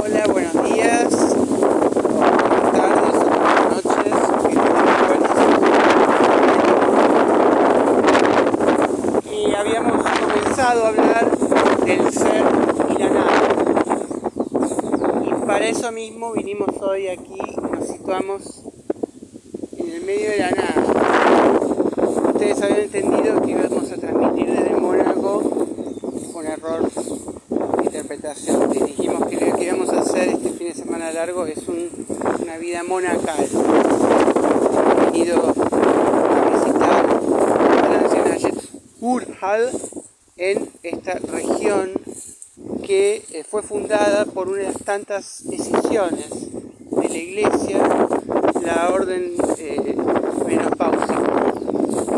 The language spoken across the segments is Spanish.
Hola, buenos días, o buenas tardes, o buenas noches, que buenas. Y habíamos comenzado a hablar del ser y la nada. Y para eso mismo vinimos hoy aquí y nos situamos en el medio de la nada. Ustedes habían entendido que íbamos a transmitir desde Mónaco. Fue un error de interpretación. Y dijimos que lo que íbamos a hacer este fin de semana largo es una vida monacal. Hemos venido a visitar Nationaljet Urhal en esta región que fue fundada por una de las tantas decisiones de la Iglesia, la orden menopáusica,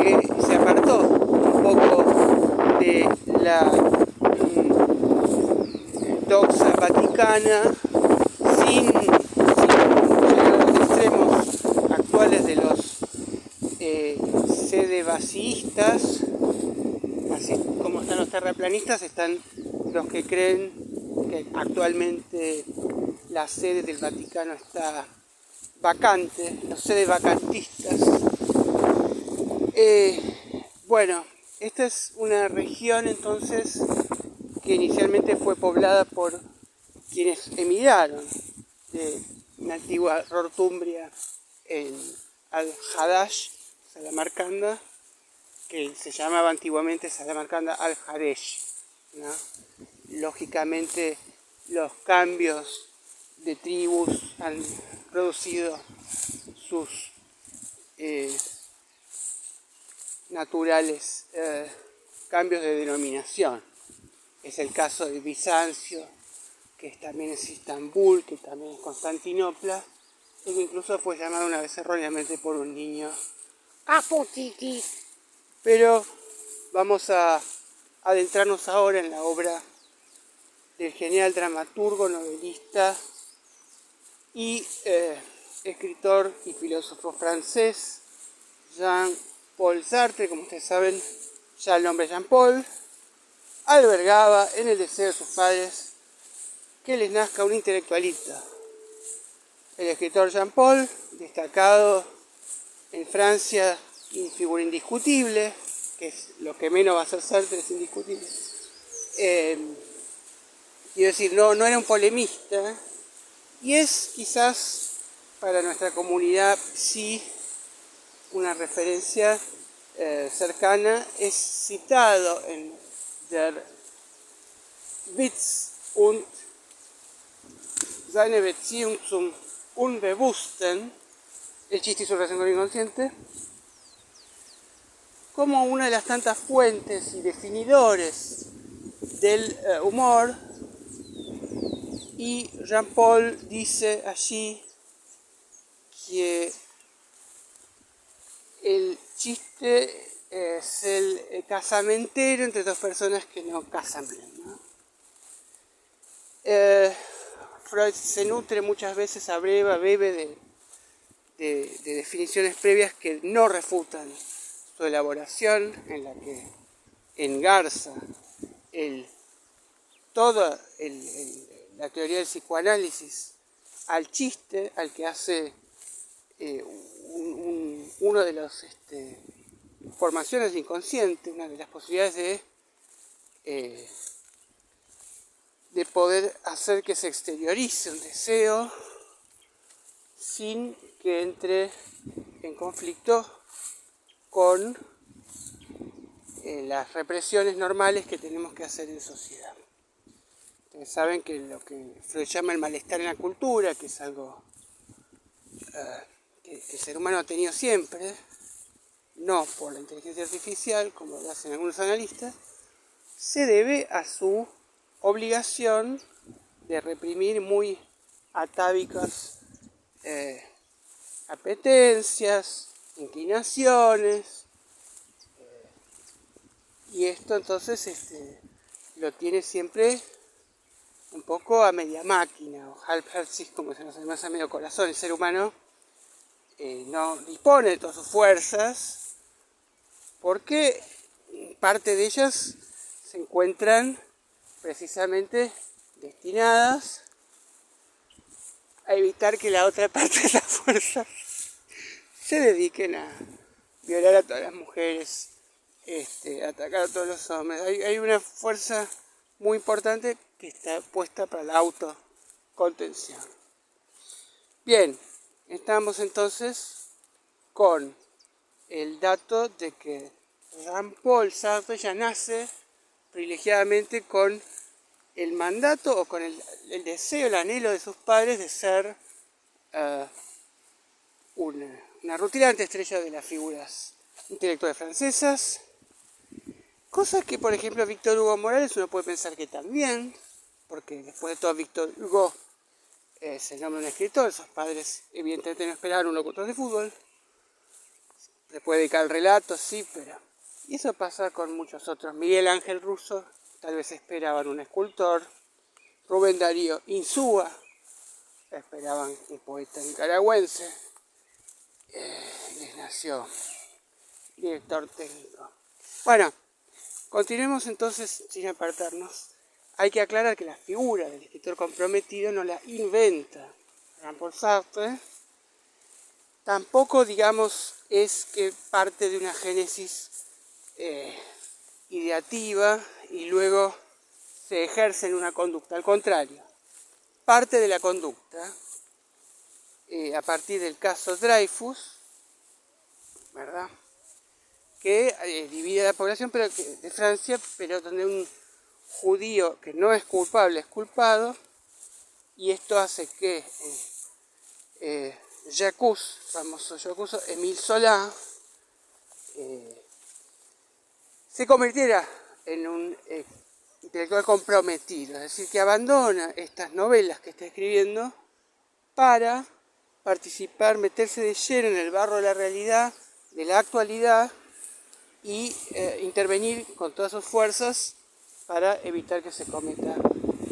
que se apartó un poco de la doxa vaticana sin llegar a los extremos actuales de los sedevacíistas. Así como están los terraplanistas, están los que creen que actualmente la sede del Vaticano está vacante, los sedevacantistas. Bueno, esta es una región entonces que inicialmente fue poblada por quienes emigraron de una antigua Rortumbria en Al-Hadash, Salamarcanda, que se llamaba antiguamente Salamarcanda Al-Hadesh, ¿no? Lógicamente los cambios de tribus han producido sus naturales cambios de denominación. Es el caso de Bizancio, que también es Istambul, que también es Constantinopla, y que incluso fue llamado una vez erróneamente por un niño Caputiti. Pero vamos a adentrarnos ahora en la obra del genial dramaturgo, novelista y escritor y filósofo francés Jean-Paul Sartre. Como ustedes saben, ya el nombre Jean-Paul albergaba en el deseo de sus padres que les nazca un intelectualista. El escritor Jean-Paul, destacado en Francia, figura indiscutible, que es lo que menos va a hacer Sartre, es indiscutible. Quiero decir, no era un polemista, y es quizás para nuestra comunidad sí una referencia cercana. Es citado en Der Witz und seine Beziehung zum Unbewussten, el chiste y su relación con el inconsciente, como una de las tantas fuentes y definidores del humor. Y Jean-Paul dice allí que el chiste es el casamentero entre dos personas que no casan bien, ¿no? Freud se nutre muchas veces, bebe de definiciones previas que no refutan su elaboración, en la que engarza toda la teoría del psicoanálisis al chiste, al que hace uno de las formaciones del inconsciente, una de las posibilidades de poder hacer que se exteriorice un deseo sin que entre en conflicto con las represiones normales que tenemos que hacer en sociedad. Ustedes saben que lo que Freud llama el malestar en la cultura, que es algo que el ser humano ha tenido siempre, no por la inteligencia artificial, como lo hacen algunos analistas, se debe a su obligación de reprimir muy atávicas apetencias, inclinaciones, y esto entonces lo tiene siempre un poco a media máquina, o halbherzig, como se nos llama, a medio corazón. El ser humano no dispone de todas sus fuerzas, porque parte de ellas se encuentran precisamente destinadas a evitar que la otra parte de la fuerza se dediquen a violar a todas las mujeres, atacar a todos los hombres. Hay una fuerza muy importante que está puesta para la autocontención. Bien, estamos entonces con el dato de que Jean-Paul Sartre ya nace privilegiadamente con el mandato o con el deseo, el anhelo de sus padres de ser una rutilante estrella de las figuras intelectuales francesas, cosa que por ejemplo Víctor Hugo Morales uno puede pensar que también, porque después de todo Víctor Hugo es el nombre de un escritor, sus padres evidentemente no esperaban un locutor de fútbol, se puede dedicar al relato, sí, pero... Y eso pasa con muchos otros. Miguel Ángel Russo tal vez esperaban un escultor, Rubén Darío Insúa esperaban un poeta nicaragüense, les nació director técnico. Bueno, continuemos entonces sin apartarnos. Hay que aclarar que la figura del escritor comprometido no la inventa Jean-Paul Sartre. Tampoco, digamos, es que parte de una génesis ideativa y luego se ejerce en una conducta. Al contrario, parte de la conducta a partir del caso Dreyfus, ¿verdad?, que divide a la población de Francia, pero donde un judío que no es culpable es culpado, y esto hace que famoso Jacques, Émile Zola, se convirtiera en un intelectual comprometido, es decir, que abandona estas novelas que está escribiendo para participar, meterse de lleno en el barro de la realidad, de la actualidad, y intervenir con todas sus fuerzas para evitar que se cometa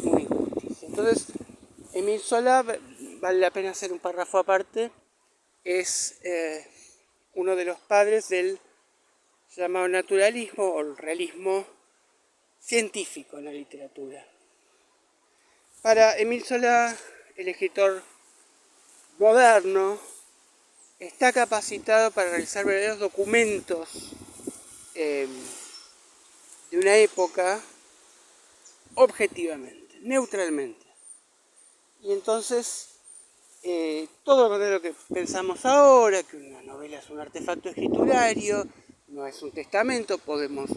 una injusticia. Entonces, Émile Zola, vale la pena hacer un párrafo aparte, es uno de los padres del llamado naturalismo o el realismo científico en la literatura. Para Émile Zola, el escritor moderno está capacitado para realizar verdaderos documentos de una época objetivamente, neutralmente. Y entonces todo lo que pensamos ahora, que una novela es un artefacto escriturario, no es un testamento, podemos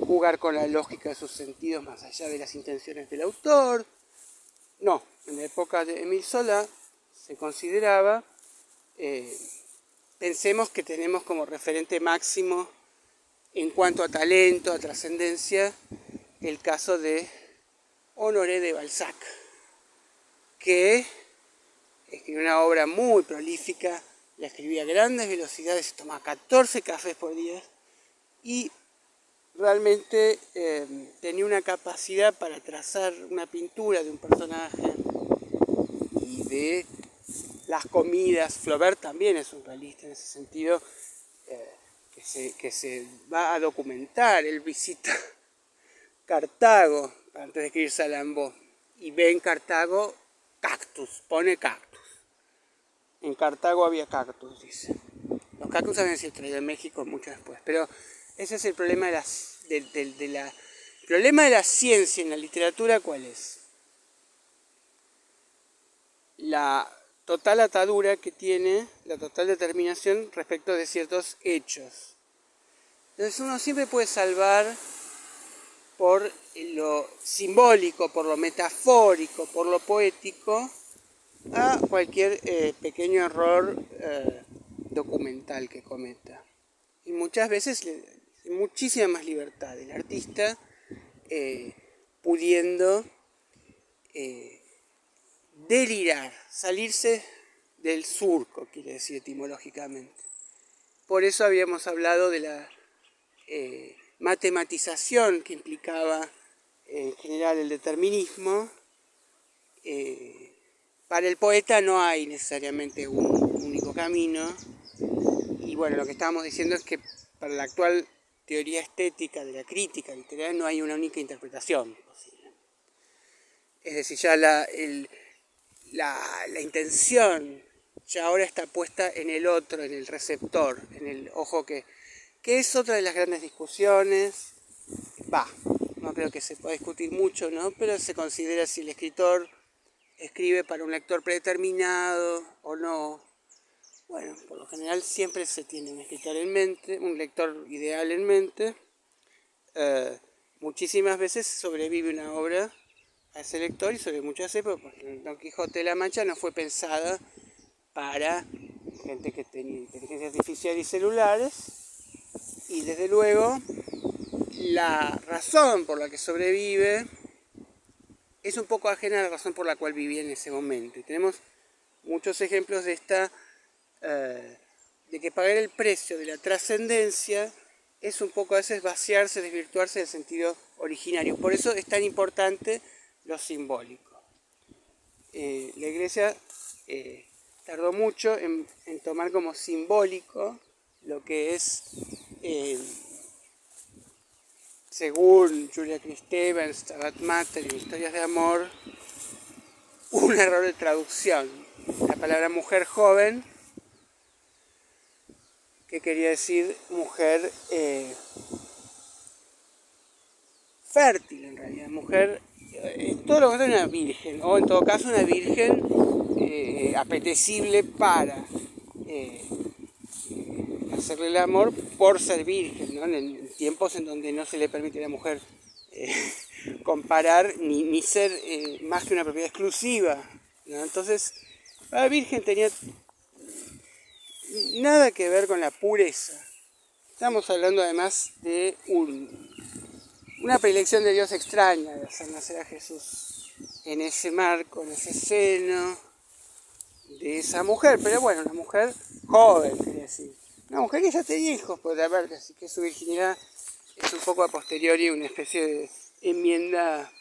jugar con la lógica de sus sentidos más allá de las intenciones del autor. No, en la época de Émile Zola se consideraba, pensemos que tenemos como referente máximo en cuanto a talento, a trascendencia, el caso de Honoré de Balzac, que escribió una obra muy prolífica, la escribía a grandes velocidades, tomaba 14 cafés por día y realmente tenía una capacidad para trazar una pintura de un personaje y de las comidas. Flaubert también es un realista en ese sentido, que se va a documentar. Él visita Cartago antes de escribir Salambó y ve en Cartago cactus, pone cactus. En Cartago había cactus, dice. Los cactus habían sido traídos de México mucho después, pero ese es el problema el problema de la ciencia en la literatura. ¿Cuál es? La total atadura que tiene, la total determinación respecto de ciertos hechos. Entonces uno siempre puede salvar por lo simbólico, por lo metafórico, por lo poético, a cualquier pequeño error documental que cometa. Y muchas veces muchísima más libertad el artista pudiendo delirar, salirse del surco, quiere decir etimológicamente. Por eso habíamos hablado de la matematización que implicaba en general el determinismo. Para el poeta no hay necesariamente un único camino, y bueno, lo que estábamos diciendo es que para la actual teoría estética de la crítica literaria no hay una única interpretación posible. Es decir, ya la intención ya ahora está puesta en el otro, en el receptor, en el ojo que es otra de las grandes discusiones. No creo que se pueda discutir mucho, ¿no? Pero se considera si el escritor escribe para un lector predeterminado o no. Bueno, por lo general siempre se tiene un escritor en mente, un lector ideal en mente. Muchísimas veces sobrevive una obra a ese lector y sobre muchas épocas, porque Don Quijote de la Mancha no fue pensada para gente que tenía inteligencia artificial y celulares, y desde luego la razón por la que sobrevive es un poco ajena a la razón por la cual vivía en ese momento. Y tenemos muchos ejemplos de de que pagar el precio de la trascendencia es un poco a veces vaciarse, desvirtuarse del sentido originario. Por eso es tan importante lo simbólico. La Iglesia tardó mucho en tomar como simbólico lo que es, según Julia Kristeva, Stabat Mater y Historias de Amor, un error de traducción. La palabra mujer joven, que quería decir mujer fértil en realidad, mujer, todo lo contrario, una virgen, o en todo caso una virgen apetecible para hacerle el amor por ser virgen, ¿no? En tiempos en donde no se le permite a la mujer comparar ni ser más que una propiedad exclusiva, ¿no? Entonces la virgen tenía nada que ver con la pureza. Estamos hablando además de una predilección de Dios extraña, de hacer nacer a Jesús en ese marco, en ese seno de esa mujer, pero bueno, una mujer joven, quería decir. Una mujer que ya tenía hijos, podría haber, así que su virginidad es un poco a posteriori una especie de enmienda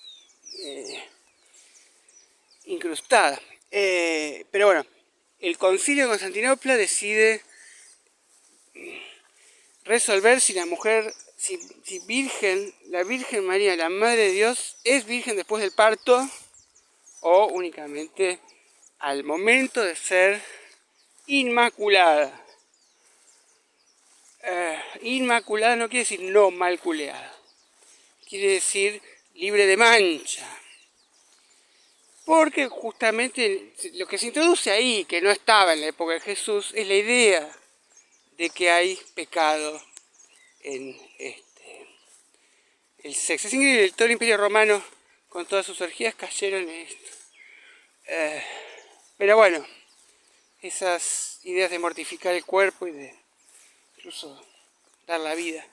incrustada. Pero bueno, el Concilio de Constantinopla decide resolver si la mujer, si la Virgen María, la Madre de Dios, es virgen después del parto o únicamente al momento de ser inmaculada. Inmaculada no quiere decir no malculeada, quiere decir libre de mancha. Porque justamente lo que se introduce ahí, que no estaba en la época de Jesús, es la idea de que hay pecado en el sexo. Es increíble, todo el Imperio Romano, con todas sus orgías, cayeron en esto. Pero bueno, esas ideas de mortificar el cuerpo y de incluso dar la vida.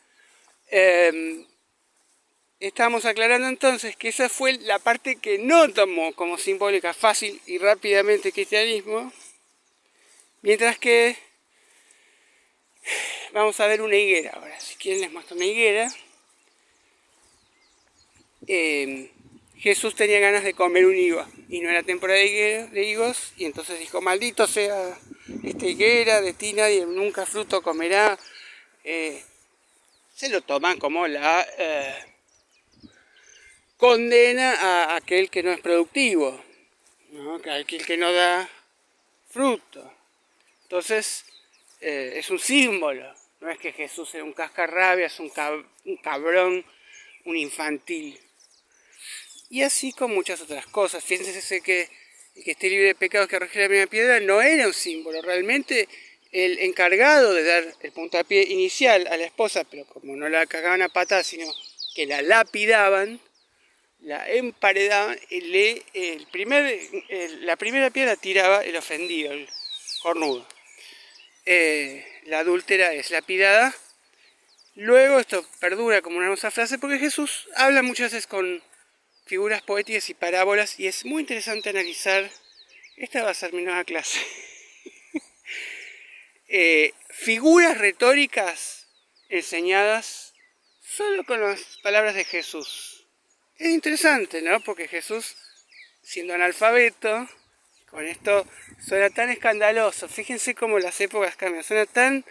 Estamos aclarando entonces que esa fue la parte que no tomó como simbólica fácil y rápidamente el cristianismo, mientras que vamos a ver una higuera ahora. Si quieren les muestro una higuera. Jesús tenía ganas de comer un higo y no era temporada de higos, y entonces dijo: maldito sea esta higuera, de ti nadie nunca fruto comerá. Se lo toman como la condena a aquel que no es productivo, ¿no? Aquel que no da fruto. Entonces es un símbolo, no es que Jesús sea un cascarrabias, un cabrón, un infantil. Y así con muchas otras cosas. Fíjense que el que esté libre de pecados que arroje la primera piedra no era un símbolo. Realmente el encargado de dar el puntapié inicial a la esposa, pero como no la cagaban a patadas, sino que la lapidaban, la emparedaban, la primera piedra tiraba el ofendido, el cornudo. La adúltera es lapidada. Luego esto perdura como una hermosa frase porque Jesús habla muchas veces con figuras poéticas y parábolas, y es muy interesante analizar. Esta va a ser mi nueva clase. Figuras retóricas enseñadas solo con las palabras de Jesús. Es interesante, ¿no? Porque Jesús, siendo analfabeto, con esto suena tan escandaloso. Fíjense cómo las épocas cambian. Suena tan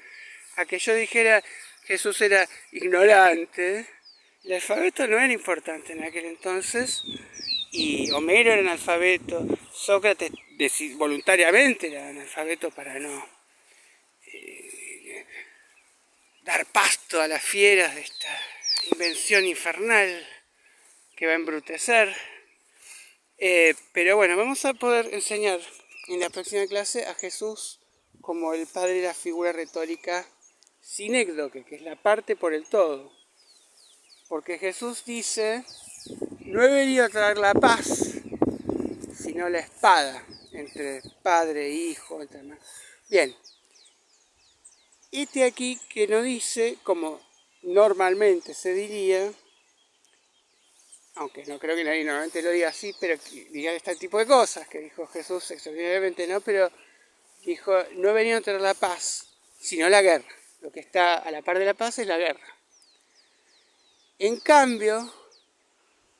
a que yo dijera Jesús era ignorante. El alfabeto no era importante en aquel entonces, y Homero era analfabeto, Sócrates voluntariamente era analfabeto para no dar pasto a las fieras de esta invención infernal que va a embrutecer. Pero bueno, vamos a poder enseñar en la próxima clase a Jesús como el padre de la figura retórica sinécdoque, que es la parte por el todo. Porque Jesús dice, no he venido a traer la paz, sino la espada entre padre e hijo. Bien, este aquí que nos dice, como normalmente se diría, aunque no creo que nadie normalmente lo diga así, pero diga este tipo de cosas que dijo Jesús extraordinariamente, ¿no? Pero dijo, no he venido a traer la paz, sino la guerra. Lo que está a la par de la paz es la guerra. En cambio,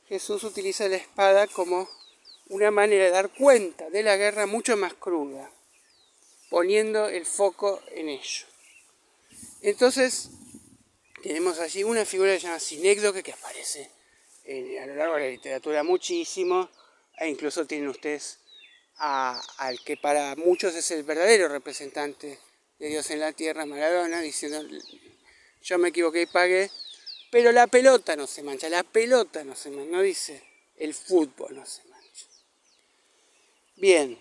Jesús utiliza la espada como una manera de dar cuenta de la guerra mucho más cruda, poniendo el foco en ello. Entonces, tenemos allí una figura que se llama sinécdoque, que aparece a lo largo de la literatura muchísimo, e incluso tienen ustedes al que para muchos es el verdadero representante de Dios en la tierra, Maradona, diciendo, yo me equivoqué y pagué, pero la pelota no se mancha, no dice el fútbol no se mancha. Bien,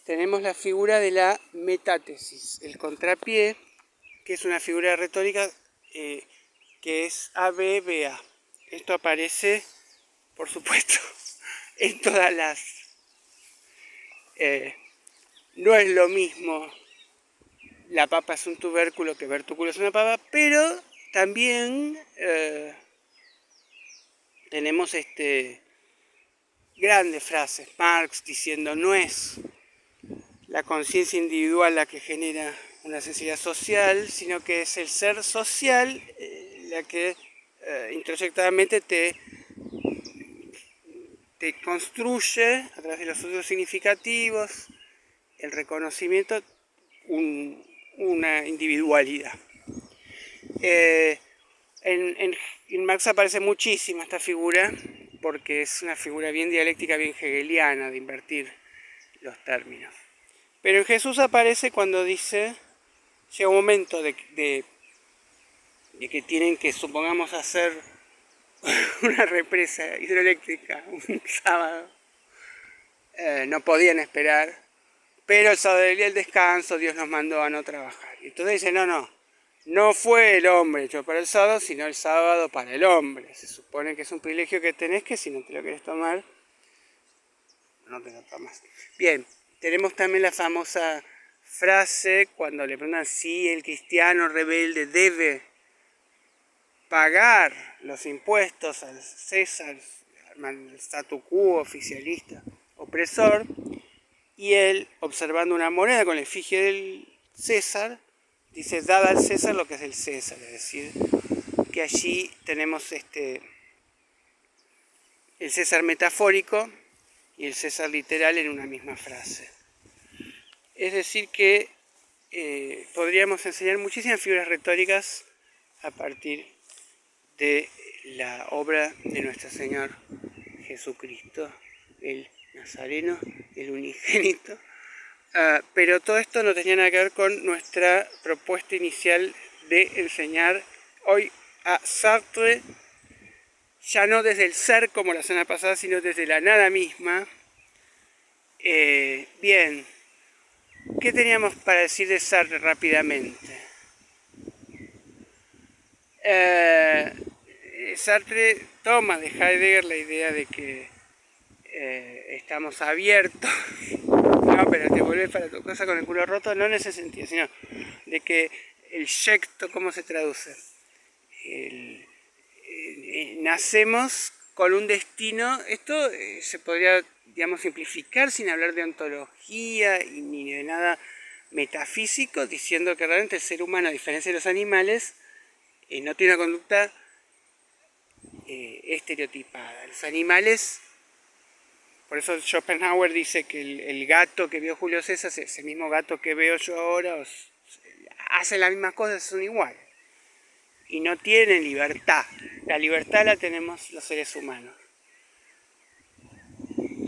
tenemos la figura de la metátesis, el contrapié, que es una figura retórica que es ABBA. Esto aparece, por supuesto, en todas las... no es lo mismo la papa es un tubérculo que vertúculo es una papa, pero también tenemos grandes frases. Marx diciendo, no es la conciencia individual la que genera una sensibilidad social, sino que es el ser social la que introyectadamente te construye a través de los usos significativos, el reconocimiento, una individualidad. En Marx aparece muchísimo esta figura porque es una figura bien dialéctica, bien hegeliana, de invertir los términos. Pero en Jesús aparece cuando dice, llega un momento de que tienen que, supongamos, hacer una represa hidroeléctrica un sábado. No podían esperar, pero el sábado del día del descanso Dios nos mandó a no trabajar. Y entonces dice, no fue el hombre hecho para el sábado, sino el sábado para el hombre. Se supone que es un privilegio que tenés, que si no te lo querés tomar, no te lo tomas. Bien, tenemos también la famosa frase cuando le preguntan si el cristiano rebelde debe pagar los impuestos al César, al statu quo oficialista opresor, y él, observando una moneda con la efigie del César, dice, dad al César lo que es del César, es decir, que allí tenemos el César metafórico y el César literal en una misma frase. Es decir que podríamos enseñar muchísimas figuras retóricas a partir de la obra de nuestro Señor Jesucristo, el Nazareno, el unigénito. Pero todo esto no tenía nada que ver con nuestra propuesta inicial de enseñar hoy a Sartre, ya no desde el ser como la semana pasada, sino desde la nada misma. Bien, ¿qué teníamos para decir de Sartre rápidamente? Sartre toma de Heidegger la idea de que estamos abiertos, no, pero te vuelves para tu casa con el culo roto, no en ese sentido, sino de que el yecto, ¿cómo se traduce? Nacemos con un destino, esto se podría, digamos, simplificar sin hablar de ontología y ni de nada metafísico, diciendo que realmente el ser humano, a diferencia de los animales, no tiene una conducta estereotipada. Los animales, por eso Schopenhauer dice que el gato que vio Julio César es el mismo gato que veo yo ahora, hacen las mismas cosas, son iguales. Y no tienen libertad. La libertad la tenemos los seres humanos.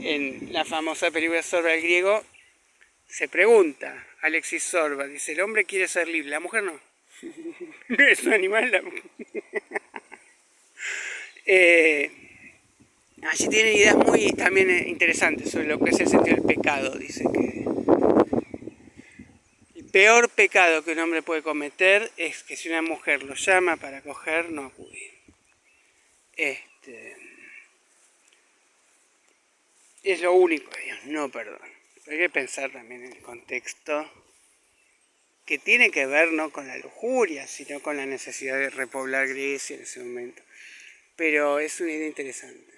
en la famosa película Sorba el griego, se pregunta, Alexis Sorba, dice, el hombre quiere ser libre, la mujer no. No es un animal la mujer. Allí tienen ideas muy también interesantes sobre lo que es el sentido del pecado. Dice que el peor pecado que un hombre puede cometer es que si una mujer lo llama para coger, no acudir. Es lo único que Dios no perdona. Pero hay que pensar también en el contexto que tiene que ver no con la lujuria, sino con la necesidad de repoblar Grecia en ese momento. Pero es una idea interesante,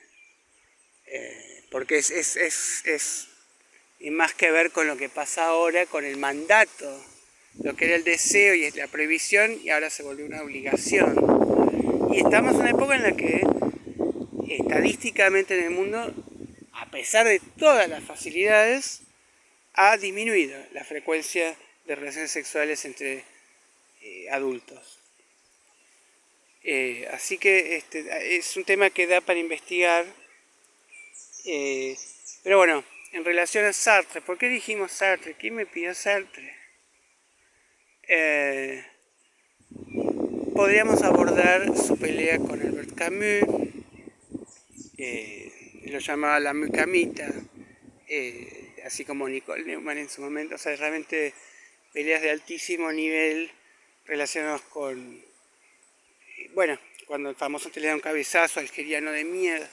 porque es más que ver con lo que pasa ahora, con el mandato, lo que era el deseo y es la prohibición, y ahora se volvió una obligación. Y estamos en una época en la que estadísticamente en el mundo, a pesar de todas las facilidades, ha disminuido la frecuencia de relaciones sexuales entre adultos. Así que es un tema que da para investigar. Pero bueno, en relación a Sartre, ¿por qué dijimos Sartre? ¿Quién me pidió Sartre? Podríamos abordar su pelea con Albert Camus, lo llamaba la Mucamita, así como Nicole Neumann en su momento. O sea, realmente peleas de altísimo nivel relacionadas con, bueno, cuando el famoso te le da un cabezazo algeriano de mierda.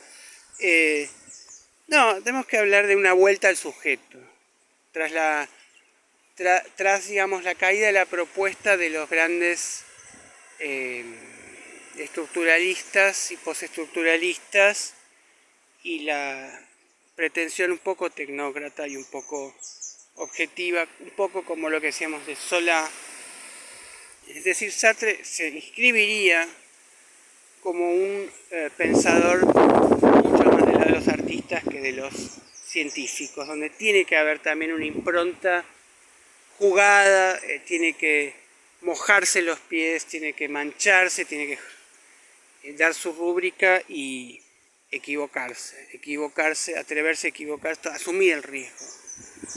No, tenemos que hablar de una vuelta al sujeto. Tras digamos, la caída de la propuesta de los grandes estructuralistas y postestructuralistas y la pretensión un poco tecnócrata y un poco objetiva, un poco como lo que decíamos de Zola. Es decir, Sartre se inscribiría como un pensador mucho más del lado de los artistas que de los científicos, donde tiene que haber también una impronta jugada, tiene que mojarse los pies, tiene que mancharse, tiene que dar su rúbrica y equivocarse, atreverse a equivocarse, asumir el riesgo.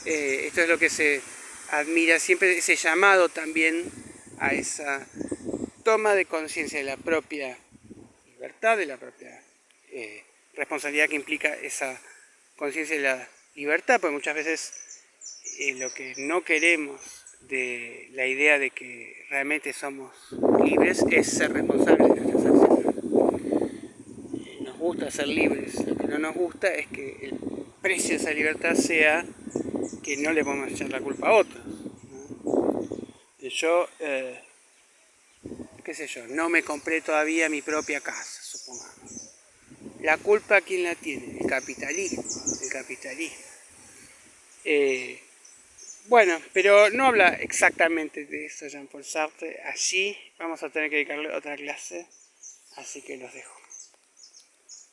Esto es lo que se admira siempre, ese llamado también a esa toma de conciencia de la propia libertad, de la propia responsabilidad que implica esa conciencia de la libertad, porque muchas veces lo que no queremos de la idea de que realmente somos libres es ser responsables de nuestras acciones. Nos gusta ser libres, lo que no nos gusta es que el precio de esa libertad sea que no le podemos echar la culpa a otros, ¿no? Yo, qué sé yo, no me compré todavía mi propia casa, supongamos. ¿La culpa quién la tiene? El capitalismo, bueno, pero no habla exactamente de eso Jean-Paul Sartre. Allí vamos a tener que dedicarle otra clase, así que los dejo.